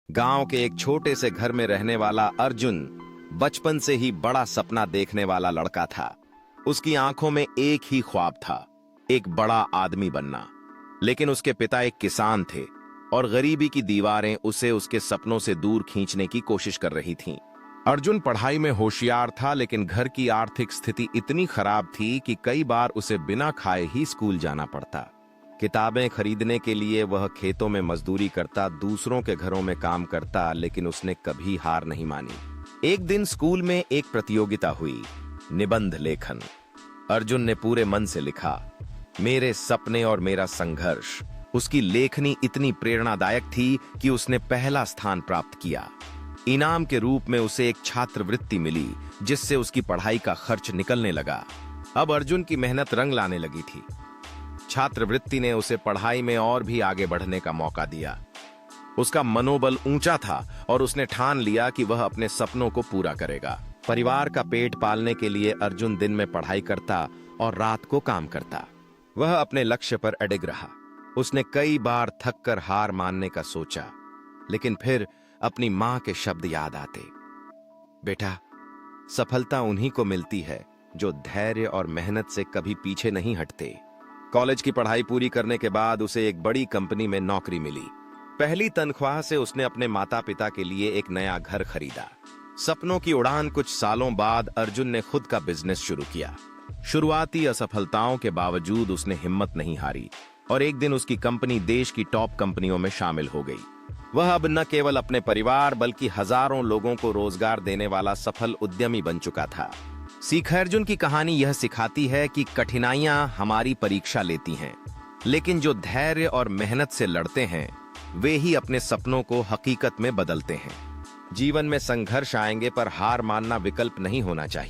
गांव के एक छोटे से घर में रहने वाला अर्जुन बचपन से ही बड़ा सपना देखने वाला लड़का था। उसकी आंखों में एक ही ख्वाब था, एक बड़ा आदमी बनना। लेकिन उसके पिता एक किसान थे और गरीबी की दीवारें उसे उसके सपनों से दूर खींचने की कोशिश कर रही थीं। अर्जुन पढ़ाई में होशियार था, लेकिन घर की आर्थिक स्थिति इतनी खराब थी कि कई बार उसे बिना खाए ही स्कूल जाना पड़ता। किताबें खरीदने के लिए वह खेतों में मजदूरी करता, दूसरों के घरों में काम करता, लेकिन उसने कभी हार नहीं मानी। एक दिन स्कूल में एक प्रतियोगिता हुई, निबंध लेखन। अर्जुन ने पूरे मन से लिखा, मेरे सपने और मेरा संघर्ष। उसकी लेखनी इतनी प्रेरणादायक थी कि उसने पहला स्थान प्राप्त किया। इनाम के रूप में उसे एक छात्रवृत्ति मिली, जिससे उसकी पढ़ाई का खर्च निकलने लगा। अब अर्जुन की मेहनत रंग लाने लगी थी। छात्रवृत्ति ने उसे पढ़ाई में और भी आगे बढ़ने का मौका दिया। उसका मनोबल ऊंचा था और उसने ठान लिया कि वह अपने सपनों को पूरा करेगा। परिवार का पेट पालने के लिए अर्जुन दिन में पढ़ाई करता और रात को काम करता। वह अपने लक्ष्य पर अडिग रहा। उसने कई बार थककर हार मानने का सोचा, लेकिन फिर अपनी मां के शब्द याद आते, बेटा, सफलता उन्हीं को मिलती है जो धैर्य और मेहनत से कभी पीछे नहीं हटते। कॉलेज की पढ़ाई पूरी करने के बाद उसे एक बड़ी कंपनी में नौकरी मिली। पहली तनख्वाह से उसने अपने माता पिता के लिए एक नया घर खरीदा। सपनों की उड़ान कुछ सालों बाद अर्जुन ने खुद का बिजनेस शुरू किया। शुरुआती असफलताओं के बावजूद उसने हिम्मत नहीं हारी और एक दिन उसकी कंपनी देश की टॉप कंपनियों में शामिल हो गई। वह अब न केवल अपने परिवार बल्कि हजारों लोगों को रोजगार देने वाला सफल उद्यमी बन चुका था। सीख अर्जुन की कहानी यह सिखाती है कि कठिनाइयां हमारी परीक्षा लेती हैं, लेकिन जो धैर्य और मेहनत से लड़ते हैं वे ही अपने सपनों को हकीकत में बदलते हैं। जीवन में संघर्ष आएंगे, पर हार मानना विकल्प नहीं होना चाहिए।